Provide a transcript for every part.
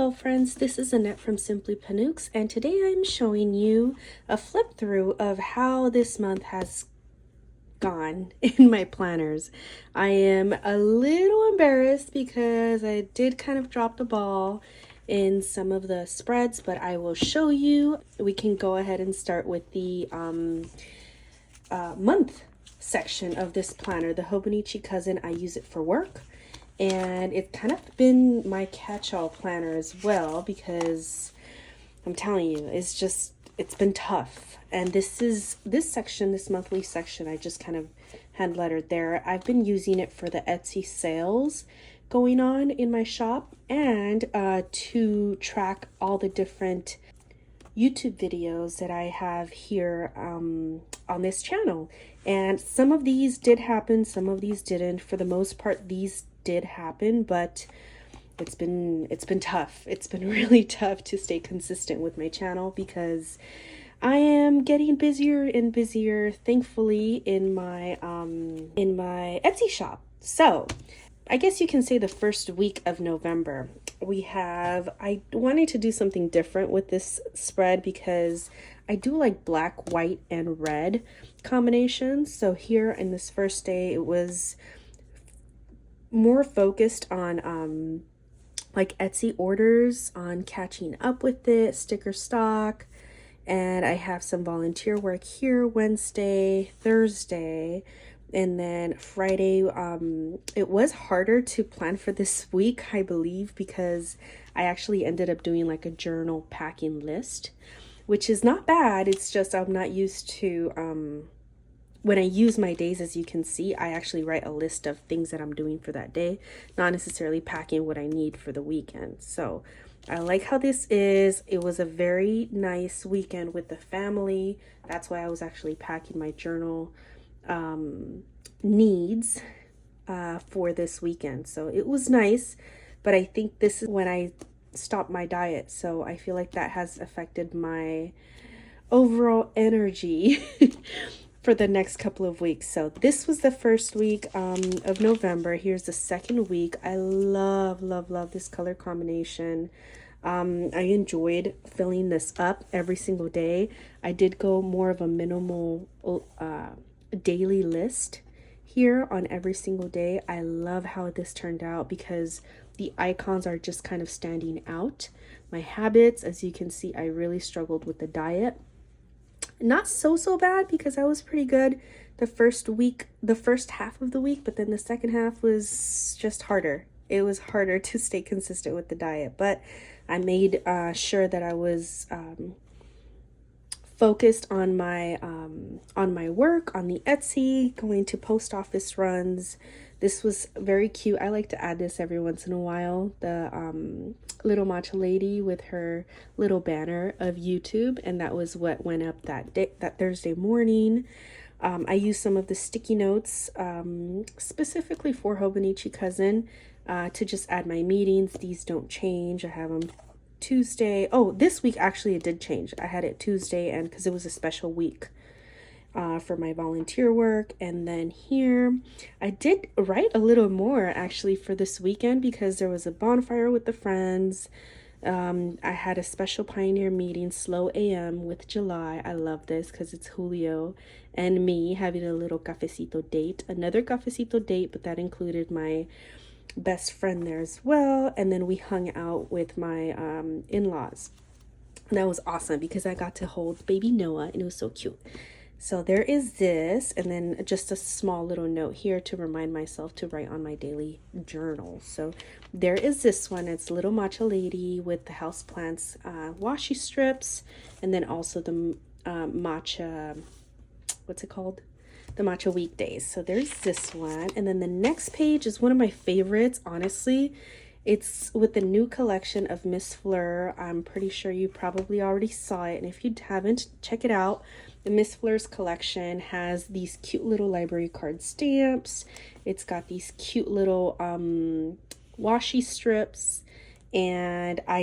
Hello friends, this is Annette from Simply Panux, and today I'm showing you a flip through of how this month has gone in my planners. I am a little embarrassed because I did kind of drop the ball in some of the spreads, but I will show you. We can go ahead and start with the month section of this planner, the Hobonichi Cousin. I use it for work. And it's kind of been my catch-all planner as well, because I'm telling you, it's been tough. And this section, this monthly section, I just kind of hand lettered there. I've been using it for the Etsy sales going on in my shop, and to track all the different YouTube videos that I have here on this channel. And some of these did happen, some of these didn't. For the most part, these did happen, but it's been tough. It's been really tough to stay consistent with my channel because I am getting busier and busier, thankfully, in my Etsy shop. So I guess you can say the first week of November, I wanted to do something different with this spread because I do like black, white, and red combinations. So here in this first day, it was more focused on like Etsy orders, on catching up with it, sticker stock, and I have some volunteer work here Wednesday, Thursday, and then Friday. It was harder to plan for this week, I believe, because I actually ended up doing like a journal packing list, which is not bad. It's just I'm not used to when I use my days, as you can see, I actually write a list of things that I'm doing for that day, not necessarily packing what I need for the weekend. So I like how this is. It was a very nice weekend with the family. That's why I was actually packing my journal needs for this weekend. So it was nice, but I think this is when I stopped my diet. So I feel like that has affected my overall energy for the next couple of weeks. So this was the first week of November. Here's the second week. I love this color combination. I enjoyed filling this up every single day. I did go more of a minimal daily list here on every single day. I love how this turned out because the icons are just kind of standing out. My habits, as you can see, I really struggled with the diet. Not so bad because I was pretty good the first week, the first half of the week, but then the second half was just harder. It was harder to stay consistent with the diet, but I made sure that I was focused on my work, on the Etsy, going to post office runs. This was very cute. I like to add this every once in a while. The little matcha lady with her little banner of YouTube, and that was what went up that day, that Thursday morning. I used some of the sticky notes specifically for Hobonichi Cousin to just add my meetings. These don't change. I have them Tuesday. Oh, this week actually it did change. I had it Tuesday, and because it was a special week for my volunteer work. And then here I did write a little more actually for this weekend because there was a bonfire with the friends. I had a special pioneer meeting, slow AM with July. I love this because it's Julio and me having a little cafecito date, another cafecito date, but that included my best friend there as well. And then we hung out with my in-laws. That was awesome because I got to hold baby Noah and it was so cute. So there is this, and then just a small little note here to remind myself to write on my daily journal. So there is this one. It's Little Matcha Lady with the houseplants washi strips, and then also the matcha, what's it called? The matcha weekdays. So there's this one. And then the next page is one of my favorites, honestly. It's with the new collection of Miss Fleur. I'm pretty sure you probably already saw it, and if you haven't, check it out. The Miss Fleur's collection has these cute little library card stamps. It's got these cute little washi strips, and I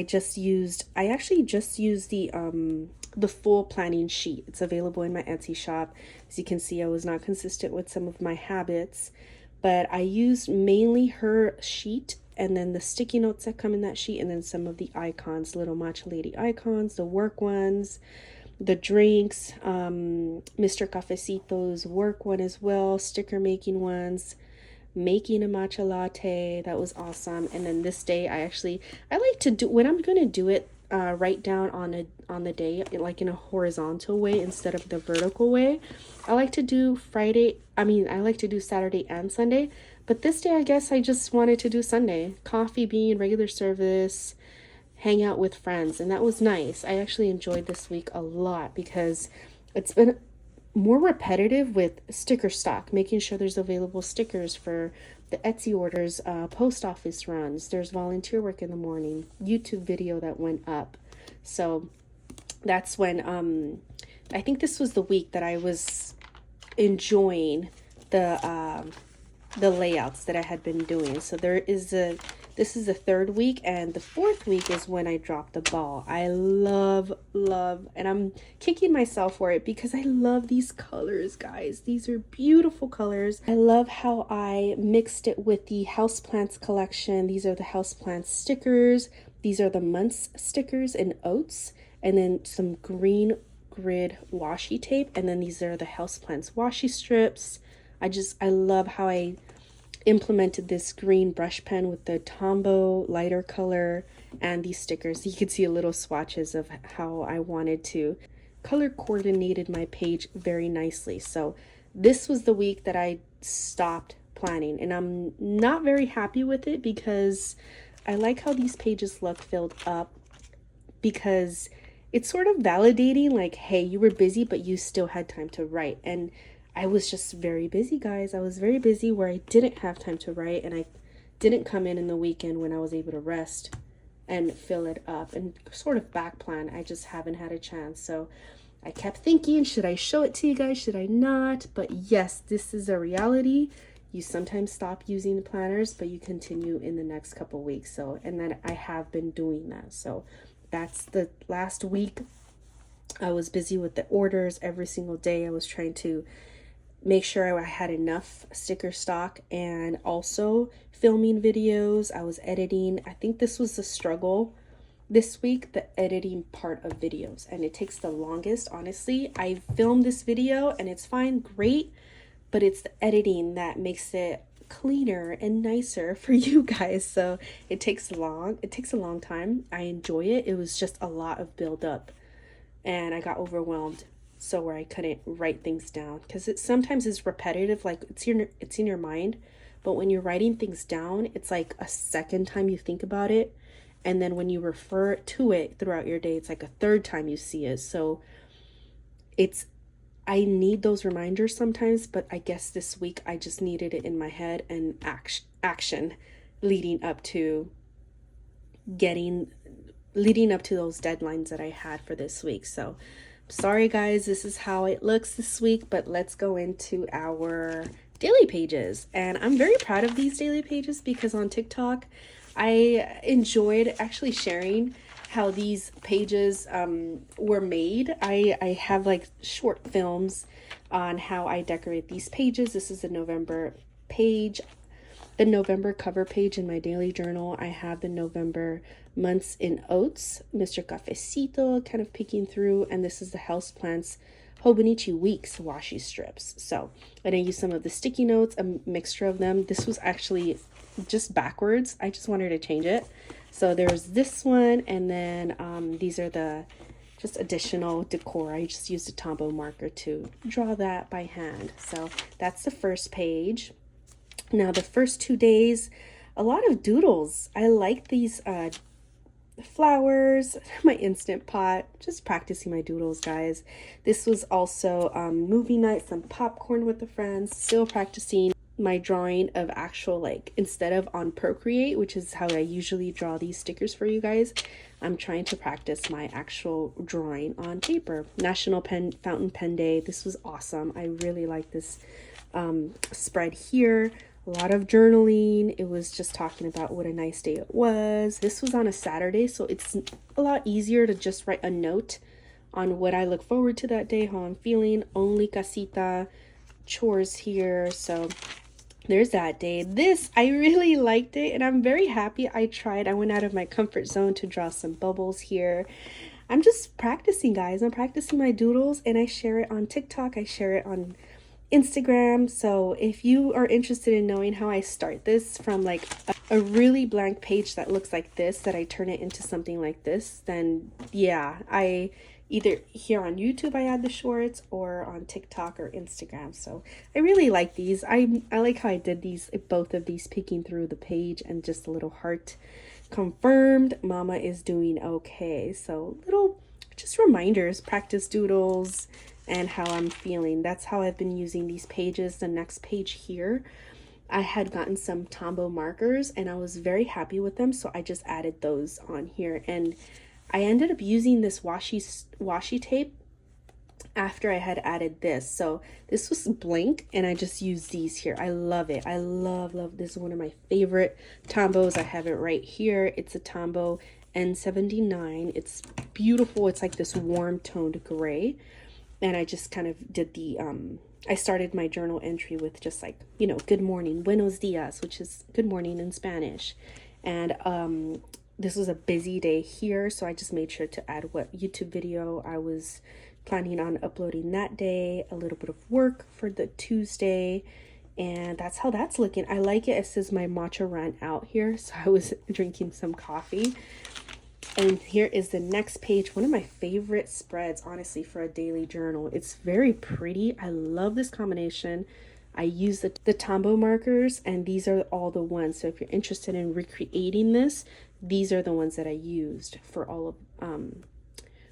actually just used the full planning sheet. It's available in my Etsy shop. As you can see, I was not consistent with some of my habits, but I used mainly her sheet and then the sticky notes that come in that sheet, and then some of the icons, little matcha lady icons, the work ones, the drinks, Mr. Cafecito's work one as well, sticker making ones, making a matcha latte. That was awesome. And then this day I like to do, when I'm going to do it, write down on the day, like in a horizontal way instead of the vertical way. I like to do I like to do Saturday and Sunday, but this day I guess I just wanted to do Sunday. Coffee bean, regular service, hang out with friends, and that was nice. I actually enjoyed this week a lot because it's been more repetitive with sticker stock, making sure there's available stickers for the Etsy orders, post office runs. There's volunteer work in the morning, YouTube video that went up. So that's when I think this was the week that I was enjoying the layouts that I had been doing. So this is the third week, and the fourth week is when I dropped the ball. I love, and I'm kicking myself for it because I love these colors, guys. These are beautiful colors. I love how I mixed it with the houseplants collection. These are the houseplants stickers. These are the months stickers in oats, and then some green grid washi tape, and then these are the houseplants washi strips. I love how I implemented this green brush pen with the Tombow lighter color and these stickers. You can see a little swatches of how I wanted to color coordinated my page very nicely. So this was the week that I stopped planning, and I'm not very happy with it because I like how these pages look filled up, because it's sort of validating, like, hey, you were busy but you still had time to write. And I was just very busy, guys. I was very busy where I didn't have time to write, and I didn't come in the weekend when I was able to rest and fill it up and sort of back plan. I just haven't had a chance. So I kept thinking, should I show it to you guys? Should I not? But yes, this is a reality. You sometimes stop using the planners, but you continue in the next couple weeks. So, and then I have been doing that. So that's the last week. I was busy with the orders every single day. I was trying to make sure I had enough sticker stock, and also filming videos. I was editing. I think this was the struggle this week, the editing part of videos, and it takes the longest. Honestly, I filmed this video and it's fine, great, but it's the editing that makes it cleaner and nicer for you guys. So it takes a long time. I enjoy it. It was just a lot of build up, and I got overwhelmed, so where I couldn't write things down, because it sometimes is repetitive, like it's in your mind, but when you're writing things down, it's like a second time you think about it, and then when you refer to it throughout your day, it's like a third time you see it. So I need those reminders sometimes, but I guess this week I just needed it in my head, and action leading up to those deadlines that I had for this week. So sorry guys, this is how it looks this week, but let's go into our daily pages. And I'm very proud of these daily pages because on TikTok, I enjoyed actually sharing how these pages were made. I have like short films on how I decorate these pages. This is the November page, the November cover page in my daily journal. I have the November months in oats, Mr. Cafecito kind of peeking through, and this is the houseplants Hobonichi weeks washi strips. So and I used some of the sticky notes, a mixture of them. This was actually just backwards. I just wanted to change it. So there's this one, and then these are the just additional decor. I just used a Tombow marker to draw that by hand. So that's the first page. Now the first 2 days, a lot of doodles. I like these flowers, my Instant Pot, just practicing my doodles, guys. This was also movie night, some popcorn with the friends, still practicing my drawing of actual, like, instead of on Procreate, which is how I usually draw these stickers for you guys, I'm trying to practice my actual drawing on paper. National Fountain Pen Day. This was awesome. I really like this spread here. A lot of journaling. It was just talking about what a nice day it was. This was on a Saturday, so it's a lot easier to just write a note on what I look forward to that day, how I'm feeling. Only casita chores here. So there's that day. This, I really liked it and I'm very happy I tried. I went out of my comfort zone to draw some bubbles here. I'm just practicing, guys. I'm practicing my doodles and I share it on TikTok. I share it on Instagram. So if you are interested in knowing how I start this from like a really blank page that looks like this, that I turn it into something like this, then yeah, I either here on YouTube I add the shorts or on TikTok or Instagram. So I really like these. I like how I did these, both of these peeking through the page and just a little heart. Confirmed, mama is doing okay. So little just reminders, practice doodles and how I'm feeling. That's how I've been using these pages. The next page here, I had gotten some Tombow markers and I was very happy with them, so I just added those on here. And I ended up using this washi tape after I had added this. So this was blank and I just used these here. I love it. I love this is one of my favorite Tombows. I have it right here. It's a Tombow N79. It's beautiful. It's like this warm toned gray. And I just kind of did the I started my journal entry with just like, you know, good morning, buenos dias, which is good morning in Spanish. And this was a busy day here, so I just made sure to add what YouTube video I was planning on uploading that day, a little bit of work for the Tuesday, and that's how that's looking. I like it. It says my matcha ran out here, so I was drinking some coffee. And here is the next page, one of my favorite spreads, honestly, for a daily journal. It's very pretty. I love this combination. I use the Tombow markers, and these are all the ones. So if you're interested in recreating this, these are the ones that I used for all of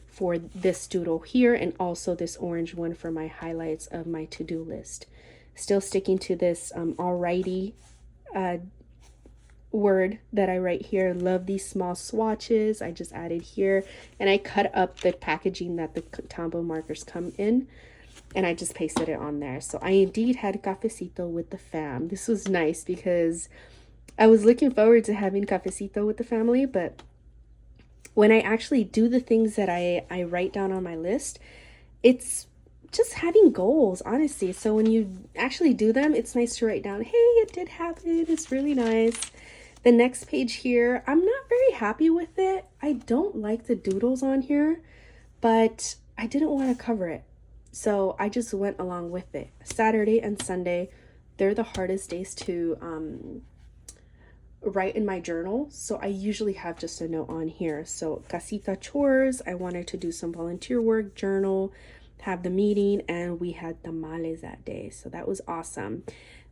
for this doodle here, and also this orange one for my highlights of my to-do list. Still sticking to this alrighty word that I write here. Love these small swatches. I just added here, and I cut up the packaging that the Tombow markers come in, and I just pasted it on there. So I indeed had cafecito with the fam. This was nice because I was looking forward to having cafecito with the family, but when I actually do the things that I write down on my list, it's just having goals, honestly. So when you actually do them, it's nice to write down, hey, it did happen. It's really nice. The next page here, I'm not very happy with it. I don't like the doodles on here, but I didn't want to cover it. So I just went along with it. Saturday and Sunday, they're the hardest days to write in my journal. So I usually have just a note on here. So casita chores, I wanted to do some volunteer work, journal, have the meeting, and we had tamales that day. So that was awesome.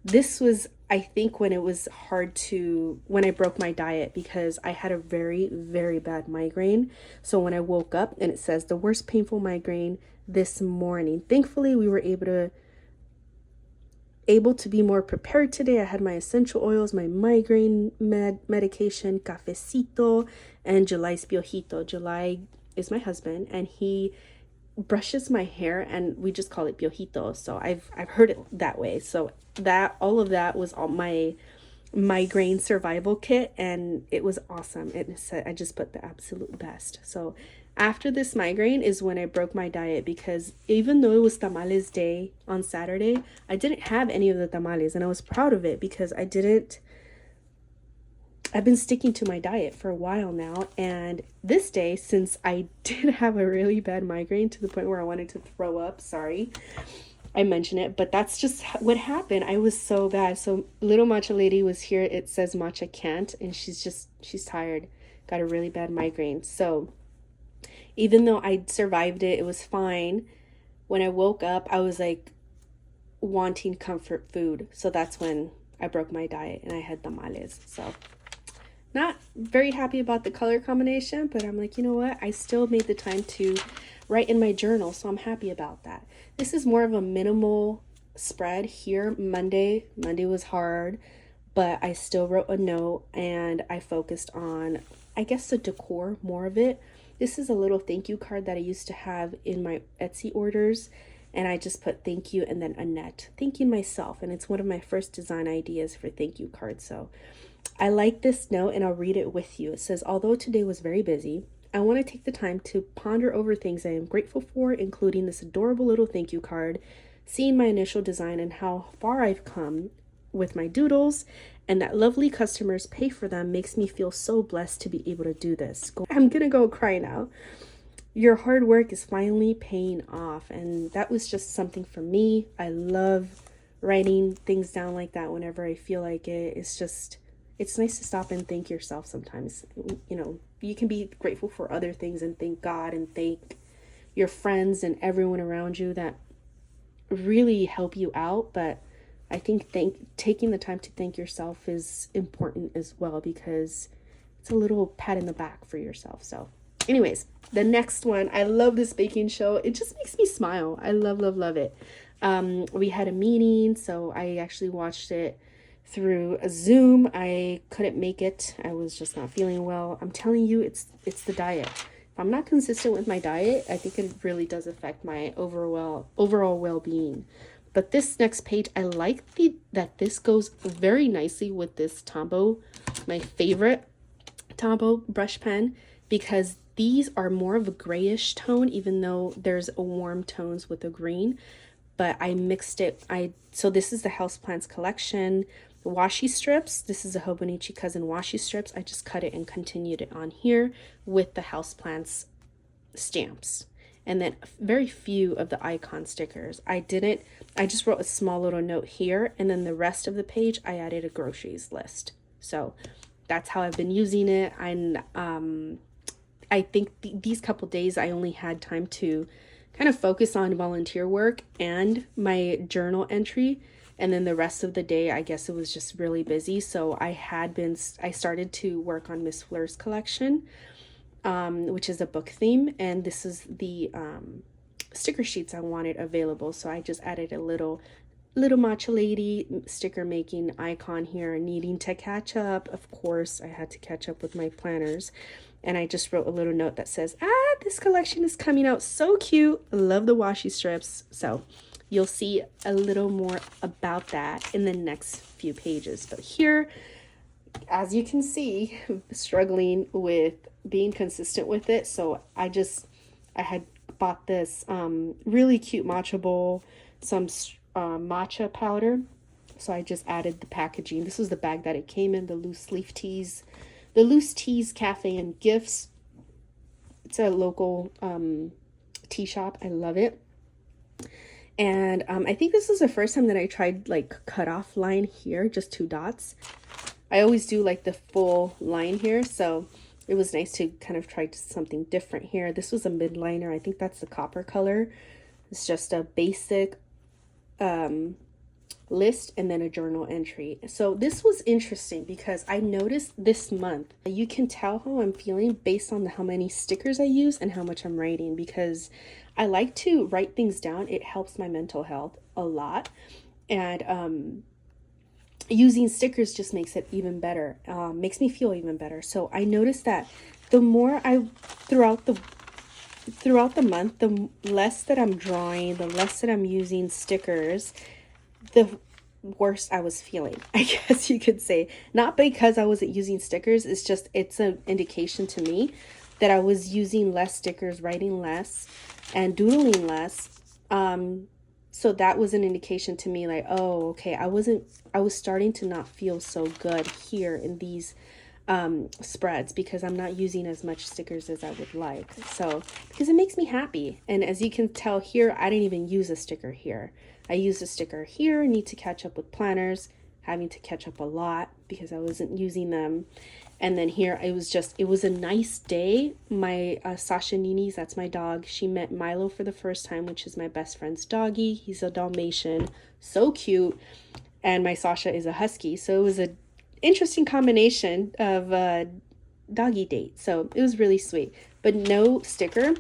This was, I think, when it was hard to, when I broke my diet, because I had a very, very bad migraine. So when I woke up and it says the worst painful migraine this morning, thankfully we were able to be more prepared today. I had my essential oils, my migraine medication, cafecito, and July's piojito. July is my husband, and he brushes my hair, and we just call it piojito. So I've heard it that way. So that, all of that was all my migraine survival kit, and it was awesome. It said, I just put the absolute best. So after this migraine is when I broke my diet, because even though it was tamales day on Saturday, I didn't have any of the tamales, and I was proud of it because I've been sticking to my diet for a while now. And this day, since I did have a really bad migraine to the point where I wanted to throw up, sorry, I mention it, but that's just what happened. I was so bad. So little matcha lady was here. It says matcha can't, and she's tired, got a really bad migraine. So even though I survived it, it was fine. When I woke up, I was like wanting comfort food. So that's when I broke my diet and I had tamales. So not very happy about the color combination, but I'm like, you know what? I still made the time to write in my journal, so I'm happy about that. This is more of a minimal spread here. Monday was hard, but I still wrote a note and I focused on, I guess, the decor, more of it. This is a little thank you card that I used to have in my Etsy orders, and I just put thank you and then Annette, thanking myself, and it's one of my first design ideas for thank you cards. So I like this note, and I'll read it with you. It says, although today was very busy, I want to take the time to ponder over things I am grateful for, including this adorable little thank you card, seeing my initial design and how far I've come with my doodles, and that lovely customers pay for them makes me feel so blessed to be able to do this. I'm gonna go cry now. Your hard work is finally paying off, and that was just something for me. I love writing things down like that whenever I feel like it. It's nice to stop and thank yourself sometimes. You know, you can be grateful for other things and thank God and thank your friends and everyone around you that really help you out, but I think taking the time to thank yourself is important as well, because it's a little pat in the back for yourself. So anyways, the next one, I love this baking show. It just makes me smile. I love it. We had a meeting, so I actually watched it through a Zoom. I couldn't make it. I was just not feeling well. I'm telling you, it's the diet. If I'm not consistent with my diet, I think it really does affect my overall well-being. But this next page, I like that this goes very nicely with this Tombow, my favorite Tombow brush pen, because these are more of a grayish tone, even though there's a warm tones with a green. But I mixed it. So this is the Houseplants collection. The washi strips. This is a Hobonichi Cousin washi strips. I just cut it and continued it on here with the Houseplants stamps. And then very few of the icon stickers. I just wrote a small little note here, and then the rest of the page I added a groceries list. So that's how I've been using it. And I think these couple days I only had time to kind of focus on volunteer work and my journal entry, and then the rest of the day I guess it was just really busy. So I started to work on Miss Fleur's collection, which is a book theme, and this is the sticker sheets I wanted available. So I just added a little matcha lady sticker making icon here, needing to catch up. Of course I had to catch up with my planners, and I just wrote a little note that says, this collection is coming out so cute. I love the washi strips. So you'll see a little more about that in the next few pages. But here, as you can see, I'm struggling with being consistent with it. So I had bought this really cute matcha bowl, some matcha powder. So I just added the packaging. This was the bag that it came in, the loose teas cafe and gifts. It's a local tea shop. I love it. And I think this is the first time that I tried like cut off line here, just 2 dots. I always do like the full line here, so it was nice to kind of try something different here. This was a midliner. I think that's the copper color. It's just a basic list and then a journal entry. So this was interesting because I noticed this month, you can tell how I'm feeling based on how many stickers I use and how much I'm writing, because I like to write things down. It helps my mental health a lot, and using stickers just makes it even better, makes me feel even better. So I noticed that the more throughout the month, the less that I'm drawing, the less that I'm using stickers, the worse I was feeling, I guess you could say. Not because I wasn't using stickers, it's an indication to me that I was using less stickers, writing less, and doodling less. So that was an indication to me, like, oh, okay, I was starting to not feel so good here in these spreads, because I'm not using as much stickers as I would like. So because it makes me happy. And as you can tell here, I didn't even use a sticker here. I used a sticker here. Need to catch up with planners, having to catch up a lot because I wasn't using them. And then here it was a nice day. My Sasha Nini's, that's my dog, she met Milo for the first time, which is my best friend's doggy. He's a Dalmatian, so cute, and my Sasha is a husky, so it was a interesting combination of a doggy date. So it was really sweet, but no sticker.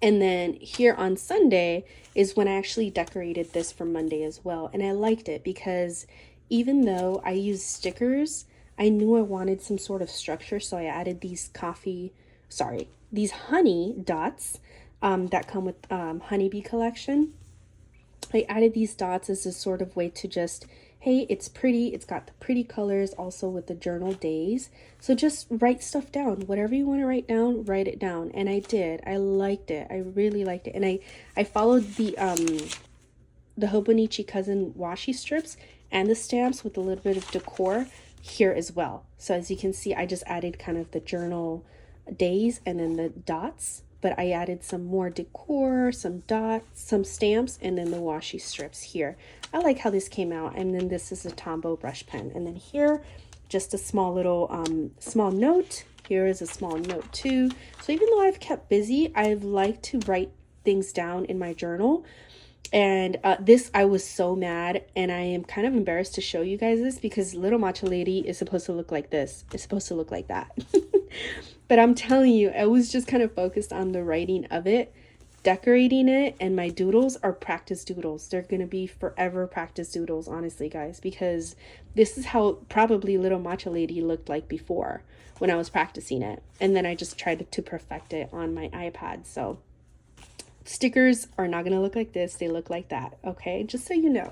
And then here on Sunday is when I actually decorated this for Monday as well. And I liked it because even though I used stickers, I knew I wanted some sort of structure. So I added these these honey dots that come with Honeybee collection. I added these dots as a sort of way to just, hey, it's pretty. It's got the pretty colors also with the journal days. So just write stuff down. Whatever you want to write down, write it down. And I did. I liked it. I really liked it. And I followed the Hobonichi Cousin washi strips, and the stamps with a little bit of decor here as well. So as you can see, I just added kind of the journal days and then the dots, but I added some more decor, some dots, some stamps, and then the washi strips here. I like how this came out. And then this is a Tombow brush pen. And then here, just a small little small note. Here is a small note too. So even though I've kept busy, I've liked to write things down in my journal. And this, I was so mad, and I am kind of embarrassed to show you guys this because Little Matcha Lady is supposed to look like this. It's supposed to look like that. But I'm telling you, I was just kind of focused on the writing of it, decorating it, and my doodles are practice doodles. They're going to be forever practice doodles, honestly, guys, because this is how probably Little Matcha Lady looked like before when I was practicing it. And then I just tried to perfect it on my iPad. So stickers are not going to look like this. They look like that. Okay. Just so you know.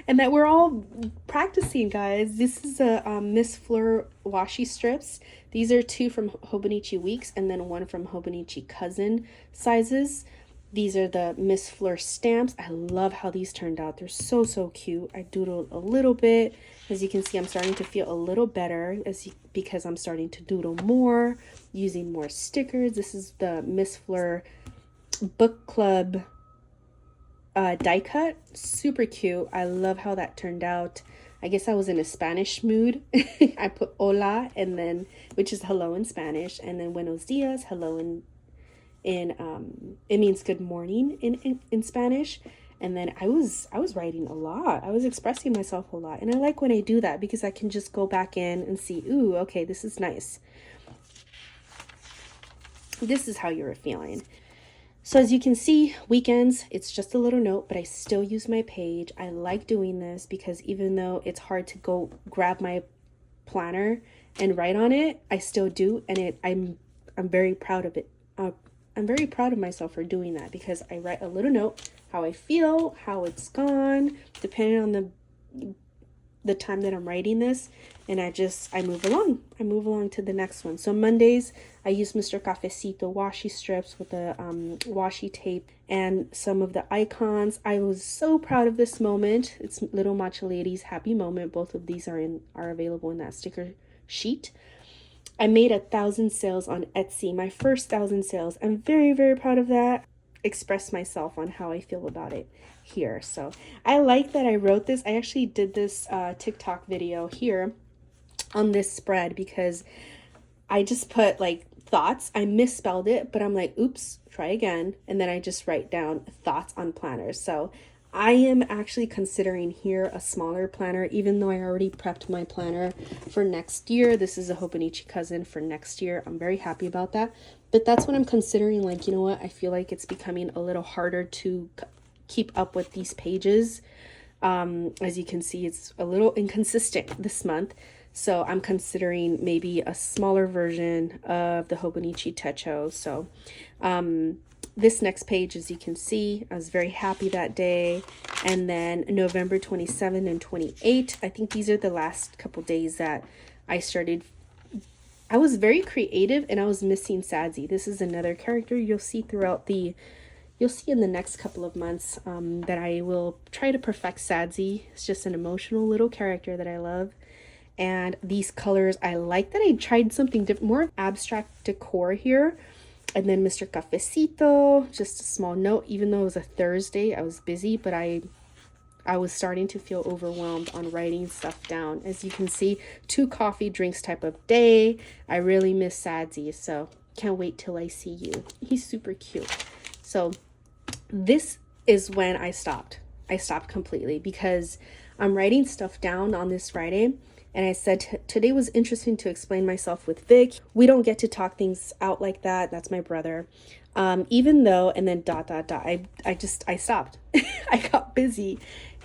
And that we're all practicing, guys. This is a Miss Fleur washi strips. These are 2 from Hobonichi Weeks and then 1 from Hobonichi Cousin sizes. These are the Miss Fleur stamps. I love how these turned out. They're so, so cute. I doodled a little bit. As you can see, I'm starting to feel a little better because I'm starting to doodle more, using more stickers. This is the Miss Fleur Book Club die cut. Super cute. I love how that turned out. I guess I was in a Spanish mood. I put hola, and then, which is hello in Spanish, and then buenos dias, hello in it means good morning in Spanish. And then I was writing a lot. I was expressing myself a lot, and I like when I do that because I can just go back in and see, ooh, okay, this is nice. This is how you were feeling. So as you can see, weekends, it's just a little note, but I still use my page. I like doing this because even though it's hard to go grab my planner and write on it, I still do, and I'm very proud of it. I'm very proud of myself for doing that because I write a little note, how I feel, how it's gone, depending on the time that I'm writing this, and I move along. I move along to the next one. So Mondays, I use Mr. Cafecito washi strips with the washi tape and some of the icons. I was so proud of this moment. It's Little Matcha Lady's happy moment. Both of these are available in that sticker sheet. I made 1,000 sales on Etsy, my first 1,000 sales. I'm very, very proud of that. Express myself on how I feel about it here. So I like that I wrote this. I actually did this TikTok video here on this spread because I just put like thoughts. I misspelled it, but I'm like, oops, try again. And then I just write down thoughts on planners. So I am actually considering here a smaller planner, even though I already prepped my planner for next year. This is a Hobonichi Cousin for next year. I'm very happy about that. But that's what I'm considering. Like, you know what? I feel like it's becoming a little harder to keep up with these pages. As you can see, it's a little inconsistent this month. So I'm considering maybe a smaller version of the Hobonichi Techo. So this next page, as you can see, I was very happy that day. And then November 27 and 28, I think these are the last couple days that I started. I was very creative and I was missing Sadzi. This is another character you'll see you'll see in the next couple of months that I will try to perfect Sadzi. It's just an emotional little character that I love. And these colors, I like that I tried something different, more abstract decor here. And then Mr. Cafecito, just a small note, even though it was a Thursday, I was busy, but I was starting to feel overwhelmed on writing stuff down. As you can see, 2 coffee drinks type of day. I really miss Sadzi, so can't wait till I see you. He's super cute. So this is when I stopped. I stopped completely because I'm writing stuff down on this Friday. And I said, today was interesting to explain myself with Vic. We don't get to talk things out like that. That's my brother. Even though, and then ... I stopped. I got busy.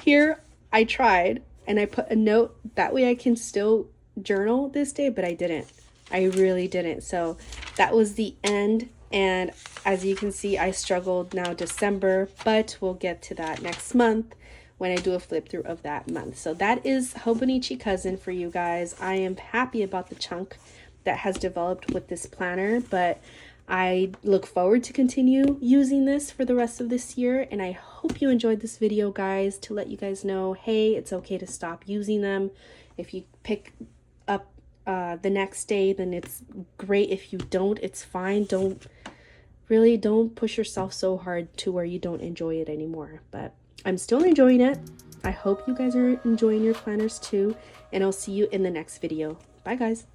Here, I tried and I put a note. That way I can still journal this day, but I didn't. I really didn't. So that was the end. And as you can see, I struggled now December, but we'll get to that next month when I do a flip through of that month. So that is Hobonichi Cousin for you guys. I am happy about the chunk that has developed with this planner, but I look forward to continue using this for the rest of this year, and I hope you enjoyed this video, guys, to let you guys know, hey, it's okay to stop using them. If you pick up the next day, then it's great. If you don't, it's fine. Don't push yourself so hard to where you don't enjoy it anymore. But I'm still enjoying it. I hope you guys are enjoying your planners too, and I'll see you in the next video. Bye, guys.